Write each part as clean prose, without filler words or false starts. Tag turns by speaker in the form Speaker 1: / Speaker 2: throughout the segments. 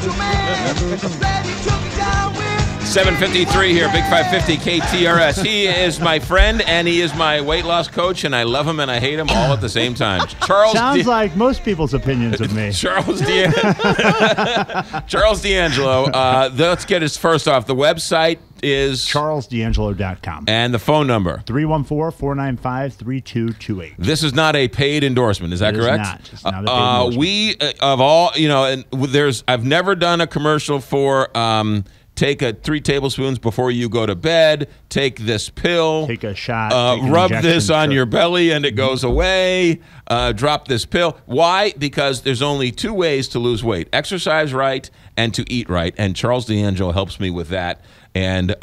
Speaker 1: macho man. I'm glad he took me down with
Speaker 2: 7:53 here, Big 550 KTRS. He is my friend and he is my weight loss coach, and I love him and I hate him all at the same time.
Speaker 3: Sounds like most people's opinions of me.
Speaker 2: Charles D'Angelo. Let's get his first off. The website is
Speaker 3: CharlesD'Angelo.com.
Speaker 2: And the phone number
Speaker 3: 314-495-3228.
Speaker 2: This is not a paid endorsement, is that correct?
Speaker 3: It's not a paid endorsement.
Speaker 2: We of all, and I've never done a commercial for take 3 tablespoons before you go to bed. Take this pill.
Speaker 3: Take a shot.
Speaker 2: Rub this on your belly and it goes away. Drop this pill. Why? Because there's only 2 ways to lose weight: exercise right and to eat right. And Charles D'Angelo helps me with that. And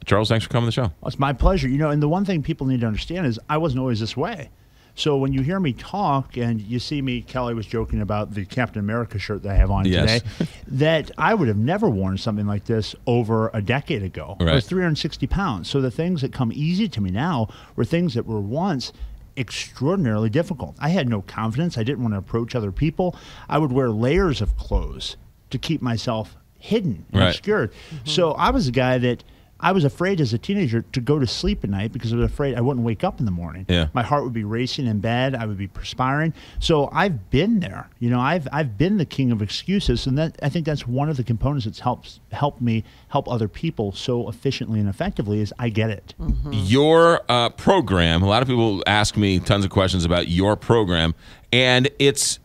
Speaker 2: Charles, thanks for coming to the show.
Speaker 3: Well, it's my pleasure. And the one thing people need to understand is I wasn't always this way. So when you hear me talk and you see me, Kelly was joking about the Captain America shirt that I have on today, that I would have never worn something like this over a decade ago.
Speaker 2: Right.
Speaker 3: I was 360 pounds. So the things that come easy to me now were things that were once extraordinarily difficult. I had no confidence. I didn't want to approach other people. I would wear layers of clothes to keep myself hidden and obscured. So I was a guy that I was afraid as a teenager to go to sleep at night because I was afraid I wouldn't wake up in the morning.
Speaker 2: Yeah.
Speaker 3: My heart would be racing in bed. I would be perspiring. So I've been there. I've been the king of excuses, and I think that's one of the components that's helped me help other people so efficiently and effectively is I get it.
Speaker 2: Your program, a lot of people ask me tons of questions about your program, and it's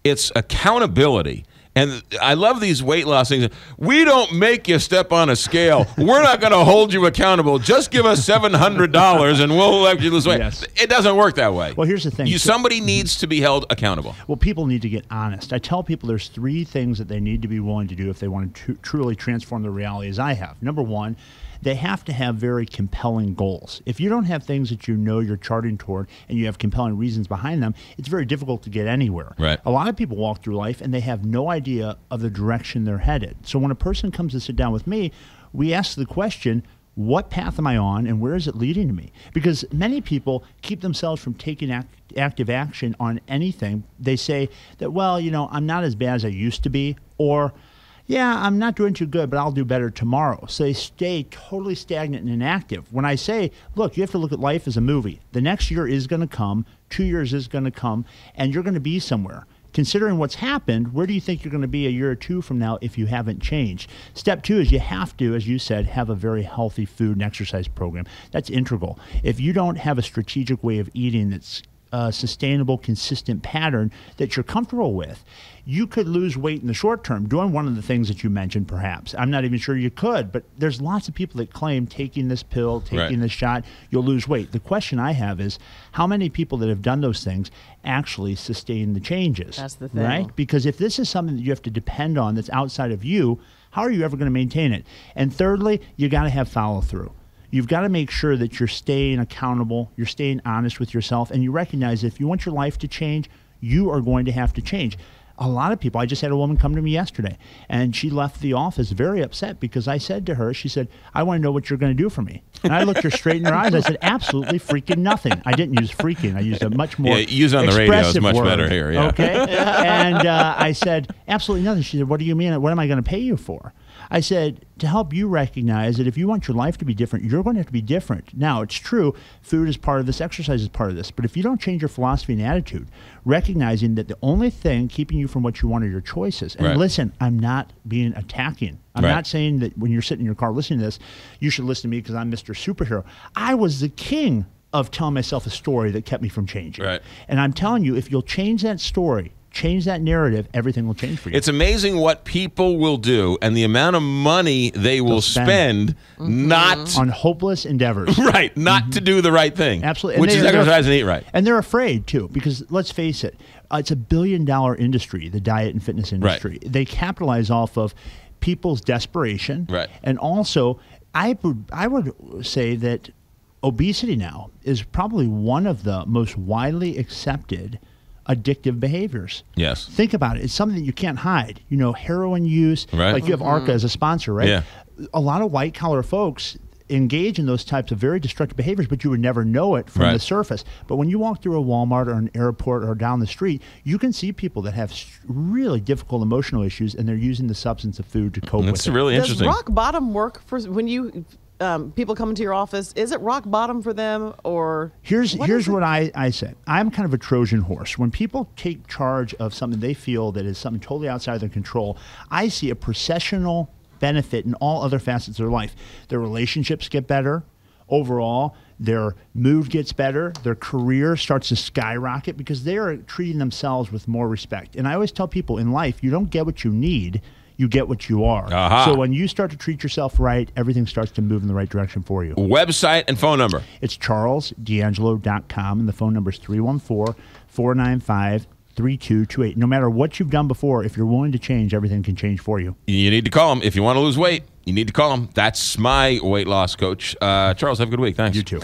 Speaker 2: accountability. And I love these weight loss things. We don't make you step on a scale. We're not going to hold you accountable. Just give us $700 and we'll let you lose weight.
Speaker 3: Yes.
Speaker 2: It doesn't work that way.
Speaker 3: Well, here's the thing.
Speaker 2: Somebody needs to be held accountable.
Speaker 3: Well, people need to get honest. I tell people there's 3 things that they need to be willing to do if they want to truly transform their reality as I have. Number 1, they have to have very compelling goals. If you don't have things that you're charting toward and you have compelling reasons behind them, it's very difficult to get anywhere.
Speaker 2: Right.
Speaker 3: A lot of people walk through life and they have no idea of the direction they're headed. So when a person comes to sit down with me, we ask the question, what path am I on and where is it leading to me? Because many people keep themselves from taking active action on anything. They say that, I'm not as bad as I used to be, or yeah, I'm not doing too good, but I'll do better tomorrow. So they stay totally stagnant and inactive. When I say, look, you have to look at life as a movie. The next year is going to come, 2 years is going to come, and you're going to be somewhere. Considering what's happened, where do you think you're going to be a year or 2 from now if you haven't changed? Step 2 is you have to, as you said, have a very healthy food and exercise program. That's integral. If you don't have a strategic way of eating that's a sustainable, consistent pattern that you're comfortable with, you could lose weight in the short term doing one of the things that you mentioned, perhaps. I'm not even sure you could, but there's lots of people that claim taking this pill, taking this shot, you'll lose weight. The question I have is how many people that have done those things actually sustain the changes?
Speaker 4: That's the thing.
Speaker 3: Right? Because if this is something that you have to depend on that's outside of you, how are you ever going to maintain it? And thirdly, you got to have follow through. You've got to make sure that you're staying accountable, you're staying honest with yourself, and you recognize if you want your life to change, you are going to have to change. A lot of people, I just had a woman come to me yesterday, and she left the office very upset because I said to her, she said, I want to know what you're going to do for me. And I looked her straight in her eyes. I said, absolutely freaking nothing. I didn't use freaking. I used a much more
Speaker 2: use on the radio is much better here. Yeah.
Speaker 3: Okay? And I said, absolutely nothing. She said, what do you mean? What am I going to pay you for? I said, to help you recognize that if you want your life to be different, you're going to have to be different. Now, it's true, food is part of this, exercise is part of this, but if you don't change your philosophy and attitude, recognizing that the only thing keeping you from what you want are your choices. And listen, I'm not being attacking. I'm not saying that when you're sitting in your car listening to this, you should listen to me because I'm Mr. Superhero. I was the king of telling myself a story that kept me from changing.
Speaker 2: Right.
Speaker 3: And I'm telling you, if you'll change that story, change that narrative, everything will change for you.
Speaker 2: It's amazing what people will do and the amount of money they will spend not
Speaker 3: on hopeless endeavors.
Speaker 2: Right, not to do the right thing.
Speaker 3: Absolutely.
Speaker 2: Which is exercise and eat right.
Speaker 3: And they're afraid, too, because let's face it, it's $1 billion industry, the diet and fitness industry. Right. They capitalize off of people's desperation.
Speaker 2: Right.
Speaker 3: And also, I would say that obesity now is probably one of the most widely accepted addictive behaviors.
Speaker 2: Yes.
Speaker 3: Think about it. It's something that you can't hide. Heroin use.
Speaker 2: Right.
Speaker 3: Like you have ARCA as a sponsor, right?
Speaker 2: Yeah.
Speaker 3: A lot of white collar folks, engage in those types of very destructive behaviors, but you would never know it from the surface. But when you walk through a Walmart or an airport or down the street, you can see people that have really difficult emotional issues, and they're using the substance of food to cope with it.
Speaker 2: That's really interesting.
Speaker 4: Does rock bottom work for when you people come into your office? Is it rock bottom for them, or
Speaker 3: here's what I say. I'm kind of a Trojan horse. When people take charge of something they feel that is something totally outside of their control, I see a processional benefit in all other facets of their life. Their relationships get better overall. Their mood gets better. Their career starts to skyrocket because they are treating themselves with more respect. And I always tell people in life, you don't get what you need, you get what you are. So when you start to treat yourself right, everything starts to move in the right direction for you.
Speaker 2: Website and phone number.
Speaker 3: It's charlesdangelo.com, and the phone number is 314-495-3228. No matter what you've done before, if you're willing to change, everything can change for you.
Speaker 2: You need to call him. If you want to lose weight, you need to call him. That's my weight loss coach. Charles, have a good week. Thanks.
Speaker 3: You too.